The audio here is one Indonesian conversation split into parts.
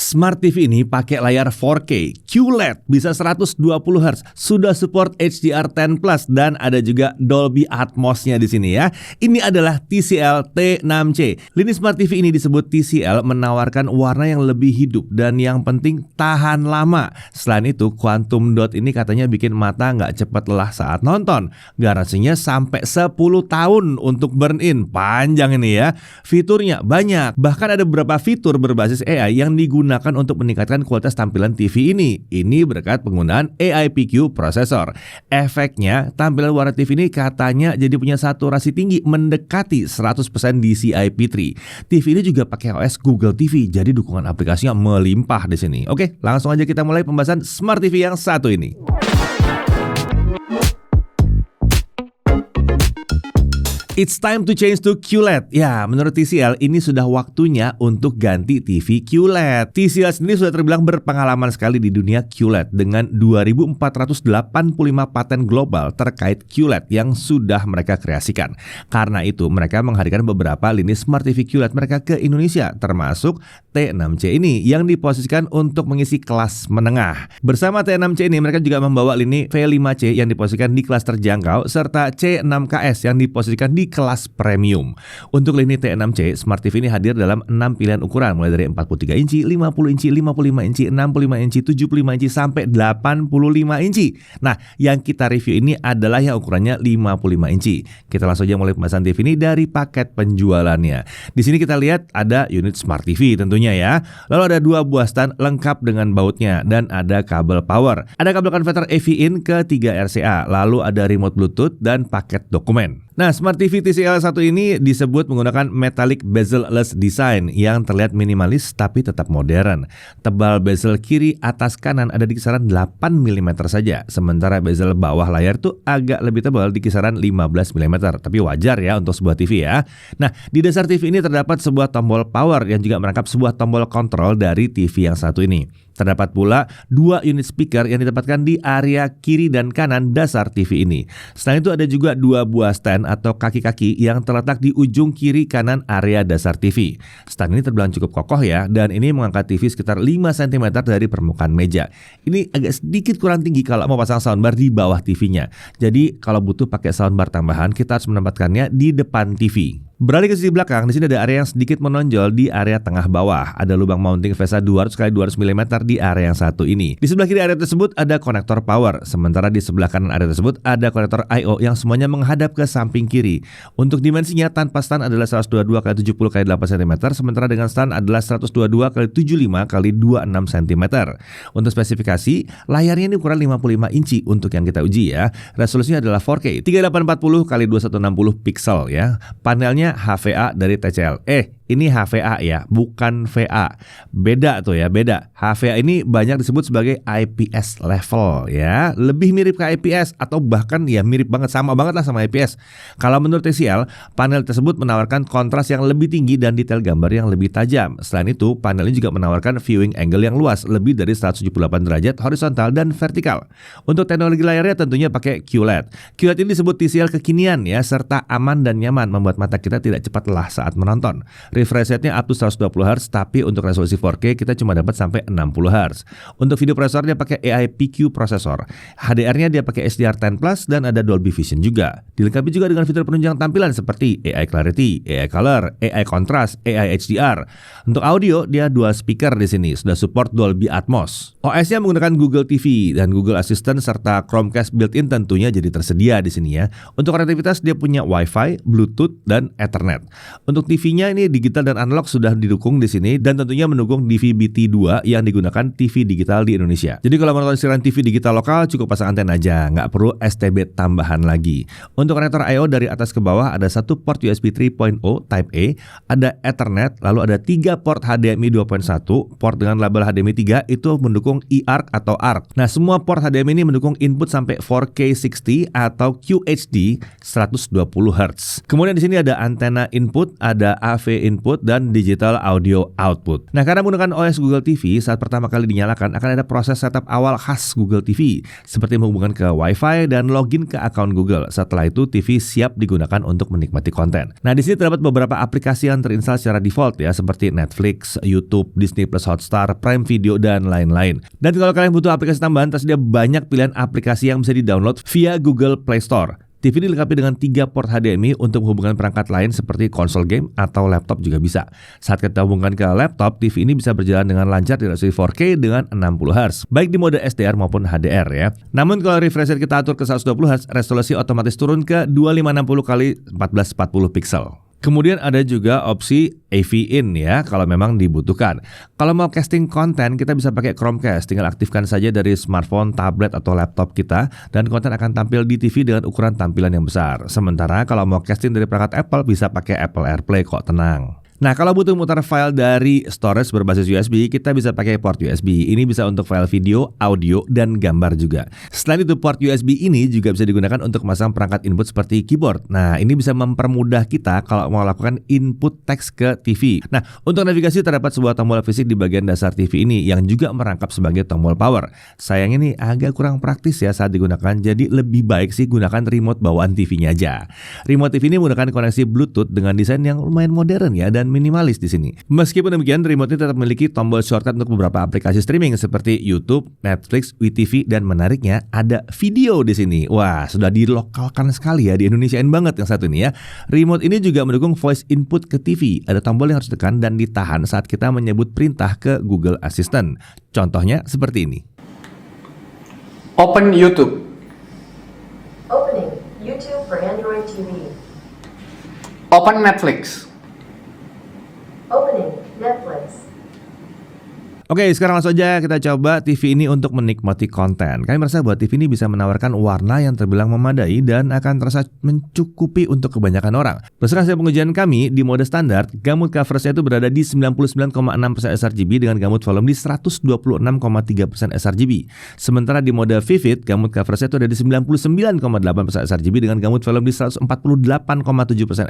Smart TV ini pakai layar 4K, QLED, bisa 120 Hz, sudah support HDR10+, dan ada juga Dolby Atmos-nya di sini ya. Ini adalah TCL T6C. Lini Smart TV ini disebut TCL menawarkan warna yang lebih hidup dan yang penting tahan lama. Selain itu, Quantum Dot ini katanya bikin mata nggak cepat lelah saat nonton. Garansinya sampai 10 tahun untuk burn-in. Panjang ini ya. Fiturnya banyak, bahkan ada beberapa fitur berbasis AI yang digunakan untuk meningkatkan kualitas tampilan TV ini. Ini berkat penggunaan AI PQ prosesor. Efeknya, tampilan warna TV ini katanya jadi punya saturasi tinggi mendekati 100% DCI-P3. TV ini juga pakai OS Google TV, jadi dukungan aplikasinya melimpah di sini. Oke, langsung aja kita mulai pembahasan Smart TV yang satu ini. It's time to change to QLED. Ya, menurut TCL ini sudah waktunya untuk ganti TV QLED. TCL sendiri sudah terbilang berpengalaman sekali di dunia QLED dengan 2.485 paten global terkait QLED yang sudah mereka kreasikan. Karena itu, mereka menghadirkan beberapa lini Smart TV QLED mereka ke Indonesia, termasuk T6C ini yang diposisikan untuk mengisi kelas menengah. Bersama T6C ini, mereka juga membawa lini V5C yang diposisikan di kelas terjangkau, serta C6KS yang diposisikan di kelas premium. Untuk lini T6C, Smart TV ini hadir dalam 6 pilihan ukuran mulai dari 43 inci, 50 inci, 55 inci, 65 inci, 75 inci sampai 85 inci. Nah, yang kita review ini adalah yang ukurannya 55 inci. Kita langsung aja mulai pembahasan TV ini dari paket penjualannya. Di sini kita lihat ada unit Smart TV tentunya ya. Lalu ada 2 buah stand lengkap dengan bautnya dan ada kabel power. Ada kabel konverter AV in ke 3 RCA, lalu ada remote Bluetooth dan paket dokumen. Nah, Smart TV TCL 1 ini disebut menggunakan metallic bezel-less design yang terlihat minimalis tapi tetap modern. Tebal bezel kiri atas kanan ada di kisaran 8 mm saja, sementara bezel bawah layar tuh agak lebih tebal di kisaran 15 mm. Tapi wajar ya untuk sebuah TV ya. Nah, di dasar TV ini terdapat sebuah tombol power yang juga merangkap sebuah tombol kontrol dari TV yang satu ini. Terdapat pula 2 unit speaker yang ditempatkan di area kiri dan kanan dasar TV ini. Selain itu ada juga 2 buah stand atau kaki-kaki yang terletak di ujung kiri kanan area dasar TV. Stand ini terbilang cukup kokoh ya, dan ini mengangkat TV sekitar 5 cm dari permukaan meja. Ini agak sedikit kurang tinggi kalau mau pasang soundbar di bawah TV-nya. Jadi kalau butuh pakai soundbar tambahan, kita harus menempatkannya di depan TV. Beralih ke sisi belakang, di sini ada area yang sedikit menonjol di area tengah bawah. Ada lubang mounting VESA 200x200 mm di area yang satu ini. Di sebelah kiri area tersebut ada konektor power, sementara di sebelah kanan area tersebut ada konektor I/O yang semuanya menghadap ke samping kiri. Untuk dimensinya tanpa stand adalah 122x70x8 cm, sementara dengan stand adalah 122x75x26 cm. Untuk spesifikasi, layarnya ini ukuran 55 inci untuk yang kita uji ya. Resolusinya adalah 4K 3840x2160 pixel ya. Panelnya HVA dari TCL. Ini HVA ya, bukan VA. Beda tuh ya, beda. HVA ini banyak disebut sebagai IPS level ya. Lebih mirip ke IPS atau bahkan ya mirip banget, sama banget lah sama IPS. Kalau menurut TCL, panel tersebut menawarkan kontras yang lebih tinggi dan detail gambar yang lebih tajam. Selain itu, panel ini juga menawarkan viewing angle yang luas, lebih dari 178 derajat horizontal dan vertikal. Untuk teknologi layarnya tentunya pakai QLED. QLED ini disebut TCL kekinian ya, serta aman dan nyaman membuat mata kita tidak cepat lelah saat menonton. Refresh rate-nya up to 120 Hz, tapi untuk resolusi 4K kita cuma dapat sampai 60 Hz. Untuk video prosesornya pakai AI PQ prosesor. HDR-nya dia pakai HDR10+ dan ada Dolby Vision juga. Dilengkapi juga dengan fitur penunjang tampilan seperti AI Clarity, AI Color, AI Contrast, AI HDR. Untuk audio dia 2 speaker di sini, sudah support Dolby Atmos. OS-nya menggunakan Google TV dan Google Assistant serta Chromecast built-in tentunya jadi tersedia di sini ya. Untuk konektivitas dia punya Wi-Fi, Bluetooth dan Ethernet. Untuk TV-nya ini digital dan analog sudah didukung di sini dan tentunya mendukung DVB-T2 yang digunakan TV digital di Indonesia. Jadi kalau menonton siaran TV digital lokal cukup pasang antena aja, nggak perlu STB tambahan lagi. Untuk konektor I/O dari atas ke bawah ada 1 port USB 3.0 Type A, ada Ethernet, lalu ada 3 port HDMI 2.1, port dengan label HDMI 3 itu mendukung eARC atau ARC. Nah, semua port HDMI ini mendukung input sampai 4K 60 atau QHD 120 Hz. Kemudian di sini ada antena input, ada AV input input dan digital audio output. Nah, karena menggunakan OS Google TV, saat pertama kali dinyalakan akan ada proses setup awal khas Google TV, seperti menghubungkan ke Wi-Fi dan login ke akun Google. Setelah itu, TV siap digunakan untuk menikmati konten. Nah, di sini terdapat beberapa aplikasi yang terinstall secara default ya, seperti Netflix, YouTube, Disney Plus Hotstar, Prime Video, dan lain-lain. Dan kalau kalian butuh aplikasi tambahan, tersedia banyak pilihan aplikasi yang bisa di-download via Google Play Store. TV dilengkapi dengan 3 port HDMI untuk menghubungkan perangkat lain seperti konsol game atau laptop juga bisa. Saat kita hubungkan ke laptop, TV ini bisa berjalan dengan lancar di resolusi 4K dengan 60 Hz, baik di mode SDR maupun HDR ya. Namun kalau refresh rate kita atur ke 120 Hz, resolusi otomatis turun ke 2560 x 1440 pixel. Kemudian ada juga opsi AV In ya, kalau memang dibutuhkan. Kalau mau casting konten, kita bisa pakai Chromecast. Tinggal aktifkan saja dari smartphone, tablet, atau laptop kita, dan konten akan tampil di TV dengan ukuran tampilan yang besar. Sementara kalau mau casting dari perangkat Apple, bisa pakai Apple AirPlay kok, tenang. Nah, kalau butuh mutar file dari storage berbasis USB, kita bisa pakai port USB. Ini bisa untuk file video, audio, dan gambar juga. Selain itu, port USB ini juga bisa digunakan untuk memasang perangkat input seperti keyboard. Nah, ini bisa mempermudah kita kalau mau melakukan input teks ke TV. Nah, untuk navigasi terdapat sebuah tombol fisik di bagian dasar TV ini yang juga merangkap sebagai tombol power. Sayangnya ini agak kurang praktis ya saat digunakan, jadi lebih baik sih gunakan remote bawaan TV-nya aja. Remote TV ini menggunakan koneksi Bluetooth dengan desain yang lumayan modern ya, dan minimalis di sini. Meskipun demikian, remote ini tetap memiliki tombol shortcut untuk beberapa aplikasi streaming seperti YouTube, Netflix, WeTV, dan menariknya ada video di sini. Wah, sudah dilokalkan sekali ya, di Indonesiain banget yang satu ini ya. Remote ini juga mendukung voice input ke TV. Ada tombol yang harus ditekan dan ditahan saat kita menyebut perintah ke Google Assistant. Contohnya seperti ini. Open YouTube. Opening YouTube for Android TV. Open Netflix. Opening Netflix. Oke, sekarang langsung aja kita coba TV ini untuk menikmati konten. Kami merasa bahwa TV ini bisa menawarkan warna yang terbilang memadai dan akan terasa mencukupi untuk kebanyakan orang. Berdasarkan hasil pengujian kami, di mode standar, gamut coverage itu berada di 99,6% sRGB dengan gamut volume di 126,3% sRGB. Sementara di mode vivid, gamut coverage itu ada di 99,8% sRGB dengan gamut volume di 148,7%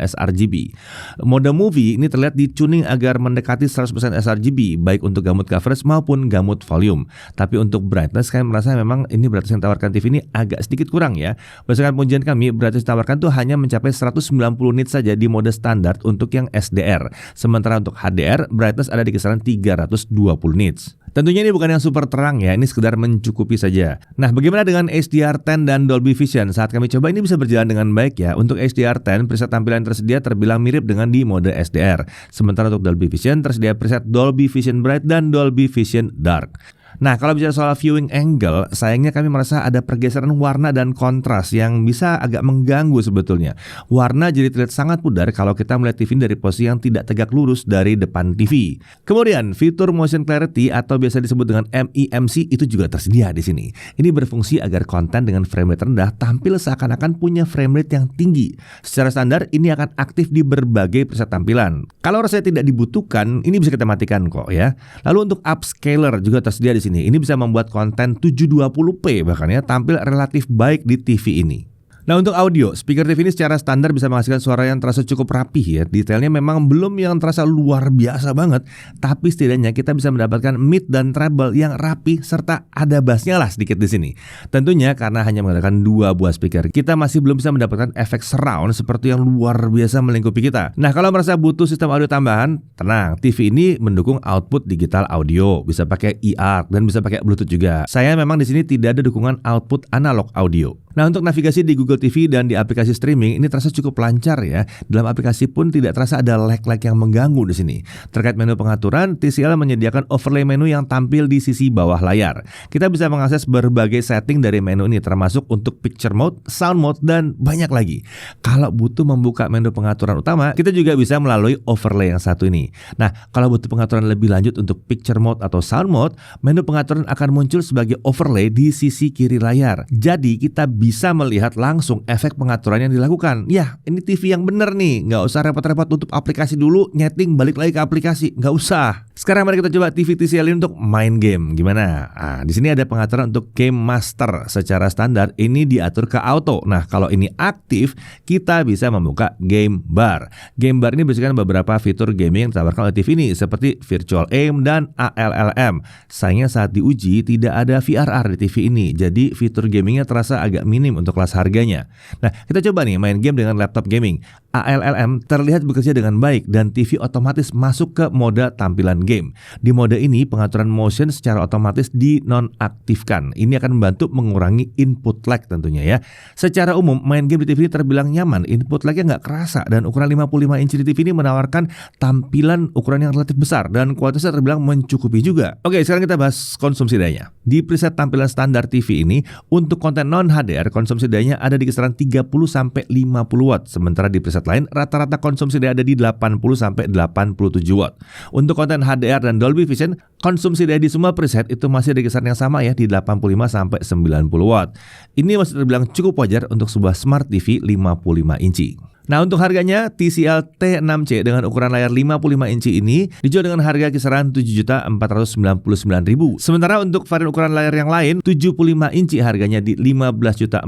sRGB. Mode movie ini terlihat di tuning agar mendekati 100% sRGB, baik untuk gamut coverage maupun gamut volume. Tapi untuk brightness, kami merasa memang ini brightness yang ditawarkan TV ini agak sedikit kurang ya. Berdasarkan pengujian kami, brightness yang ditawarkan tuh hanya mencapai 190 nits saja di mode standar untuk yang SDR. Sementara untuk HDR, brightness ada di kisaran 320 nits. Tentunya ini bukan yang super terang ya, ini sekedar mencukupi saja. Nah, bagaimana dengan HDR10 dan Dolby Vision? Saat kami coba ini bisa berjalan dengan baik ya. Untuk HDR10, preset tampilan tersedia terbilang mirip dengan di mode SDR. Sementara untuk Dolby Vision, tersedia preset Dolby Vision Bright dan Dolby Vision Dark. Nah, kalau bicara soal viewing angle, sayangnya kami merasa ada pergeseran warna dan kontras yang bisa agak mengganggu sebetulnya. Warna jadi terlihat sangat pudar kalau kita melihat TV dari posisi yang tidak tegak lurus dari depan TV. Kemudian, fitur motion clarity atau biasa disebut dengan MEMC itu juga tersedia di sini. Ini berfungsi agar konten dengan frame rate rendah tampil seakan-akan punya frame rate yang tinggi. Secara standar, ini akan aktif di berbagai preset tampilan. Kalau rasanya tidak dibutuhkan, ini bisa kita matikan kok ya. Lalu untuk upscaler juga tersedia di sini. Ini bisa membuat konten 720p bahkan ya tampil relatif baik di TV ini. Nah, untuk audio, speaker TV ini secara standar bisa menghasilkan suara yang terasa cukup rapih ya. Detailnya memang belum yang terasa luar biasa banget, tapi setidaknya kita bisa mendapatkan mid dan treble yang rapih serta ada bassnya lah sedikit di sini. Tentunya karena hanya menggunakan 2 buah speaker, kita masih belum bisa mendapatkan efek surround seperti yang luar biasa melingkupi kita. Nah, kalau merasa butuh sistem audio tambahan, tenang, TV ini mendukung output digital audio, bisa pakai eARC dan bisa pakai Bluetooth juga. Saya memang di sini tidak ada dukungan output analog audio. Nah, untuk navigasi di Google TV dan di aplikasi streaming ini terasa cukup lancar ya. Dalam aplikasi pun tidak terasa ada lag-lag yang mengganggu di sini. Terkait menu pengaturan, TCL menyediakan overlay menu yang tampil di sisi bawah layar. Kita bisa mengakses berbagai setting dari menu ini termasuk untuk picture mode, sound mode, dan banyak lagi. Kalau butuh membuka menu pengaturan utama, kita juga bisa melalui overlay yang satu ini. Nah, kalau butuh pengaturan lebih lanjut untuk picture mode atau sound mode, menu pengaturan akan muncul sebagai overlay di sisi kiri layar. Jadi kita bisa melihat langsung efek pengaturan yang dilakukan. Ya, ini TV yang bener nih, nggak usah repot-repot tutup aplikasi dulu, nyeting balik lagi ke aplikasi, nggak usah. Sekarang mari kita coba TV TCL ini untuk main game. Gimana? Nah, di sini ada pengaturan untuk game master. Secara standar ini diatur ke auto. Nah, kalau ini aktif, kita bisa membuka game bar. Game bar ini berisikan beberapa fitur gaming yang ditawarkan oleh TV ini seperti virtual aim dan ALLM. Sayangnya saat diuji tidak ada VRR di TV ini. Jadi fitur gamingnya terasa agak minim untuk kelas harganya. Nah, kita coba nih main game dengan laptop gaming. ALLM terlihat bekerja dengan baik dan TV otomatis masuk ke mode tampilan game. Di mode ini pengaturan motion secara otomatis dinonaktifkan. Ini akan membantu mengurangi input lag tentunya ya. Secara umum main game di TV ini terbilang nyaman, input lagnya nggak kerasa dan ukuran 55 inci di TV ini menawarkan tampilan ukuran yang relatif besar dan kualitasnya terbilang mencukupi juga. Oke, sekarang kita bahas konsumsi dayanya. Di preset tampilan standar TV ini untuk konten non HDR konsumsi dayanya ada di kisaran 30 sampai 50 watt, sementara di preset lain rata-rata konsumsi daya ada di 80 sampai 87 watt. Untuk konten HDR dan Dolby Vision, konsumsi daya di semua preset itu masih di kisaran yang sama ya, di 85 sampai 90 watt. Ini masih terbilang cukup wajar untuk sebuah Smart TV 55 inci. Nah, untuk harganya TCL T6C dengan ukuran layar 55 inci ini dijual dengan harga kisaran 7.499.000. Sementara untuk varian ukuran layar yang lain 75 inci harganya di 15.499.000,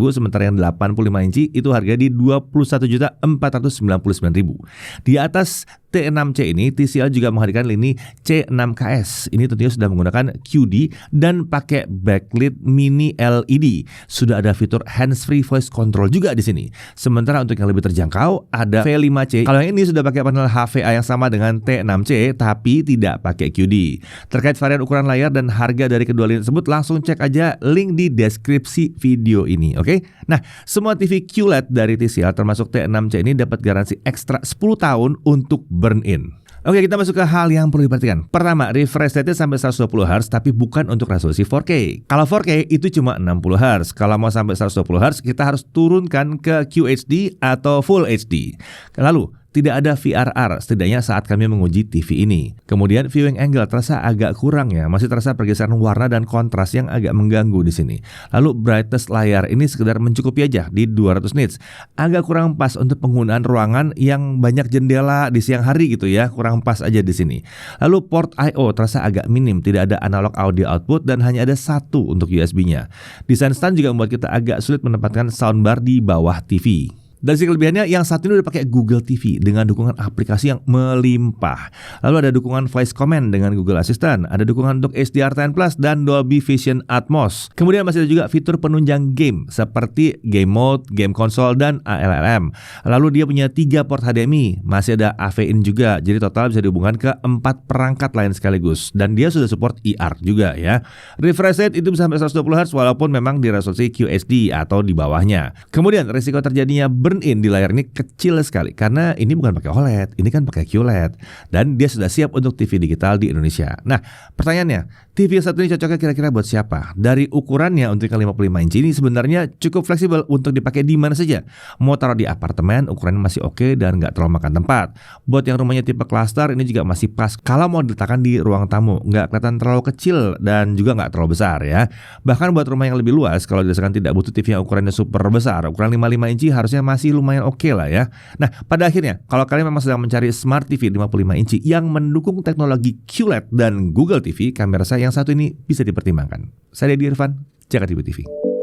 sementara yang 85 inci itu harga di 21.499.000. Di atas T6C ini TCL juga menghadirkan lini C6KS. Ini tentunya sudah menggunakan QD dan pakai backlit mini LED. Sudah ada fitur hands-free voice control juga di sini. Sementara untuk yang lebih terjangkau ada V5C. Kalau yang ini sudah pakai panel HVA yang sama dengan T6C tapi tidak pakai QD. Terkait varian ukuran layar dan harga dari kedua lini tersebut langsung cek aja link di deskripsi video ini, oke? Nah, semua TV QLED dari TCL termasuk T6C ini dapat garansi ekstra 10 tahun untuk burn-in. Oke, kita masuk ke hal yang perlu diperhatikan. Pertama, refresh rate sampai 120 Hz tapi bukan untuk resolusi 4K. Kalau 4K itu cuma 60 Hz. Kalau mau sampai 120 Hz kita harus turunkan ke QHD atau Full HD. Lalu, tidak ada VRR setidaknya saat kami menguji TV ini. Kemudian viewing angle terasa agak kurang ya, masih terasa pergeseran warna dan kontras yang agak mengganggu di sini. Lalu brightness layar ini sekedar mencukupi aja di 200 nits. Agak kurang pas untuk penggunaan ruangan yang banyak jendela di siang hari gitu ya, kurang pas aja di sini. Lalu port I/O terasa agak minim, tidak ada analog audio output dan hanya ada satu untuk USB-nya. Desain stand juga membuat kita agak sulit menempatkan soundbar di bawah TV. Dari segi kelebihannya, yang satu ini udah pakai Google TV dengan dukungan aplikasi yang melimpah. Lalu ada dukungan voice command dengan Google Assistant, ada dukungan untuk HDR10 Plus dan Dolby Vision Atmos. Kemudian masih ada juga fitur penunjang game seperti game mode, game konsol, dan ALLM. Lalu dia punya 3 port HDMI, masih ada AV-in juga, jadi total bisa dihubungkan ke 4 perangkat lain sekaligus. Dan dia sudah support IR juga ya. Refresh rate itu bisa sampai 120 Hz walaupun memang di resolusi QHD atau di bawahnya. Kemudian risiko terjadinya burn-in di layar ini kecil sekali karena ini bukan pakai OLED, ini kan pakai QLED dan dia sudah siap untuk TV digital di Indonesia. Nah, pertanyaannya, TV yang satu ini cocoknya kira-kira buat siapa? Dari ukurannya untuk yang 55 inci ini sebenarnya cukup fleksibel untuk dipakai di mana saja. Mau taruh di apartemen, ukurannya masih oke dan nggak terlalu makan tempat. Buat yang rumahnya tipe cluster ini juga masih pas kalau mau diletakkan di ruang tamu, nggak kelihatan terlalu kecil dan juga nggak terlalu besar ya. Bahkan buat rumah yang lebih luas, kalau dirasakan tidak butuh TV yang ukurannya super besar, ukuran 55 inci harusnya masih lumayan oke lah ya. Nah, pada akhirnya kalau kalian memang sedang mencari Smart TV 55 inci yang mendukung teknologi QLED dan Google TV, kamera saya yang satu ini bisa dipertimbangkan. Saya Dedi Irfan, Jakarta TV.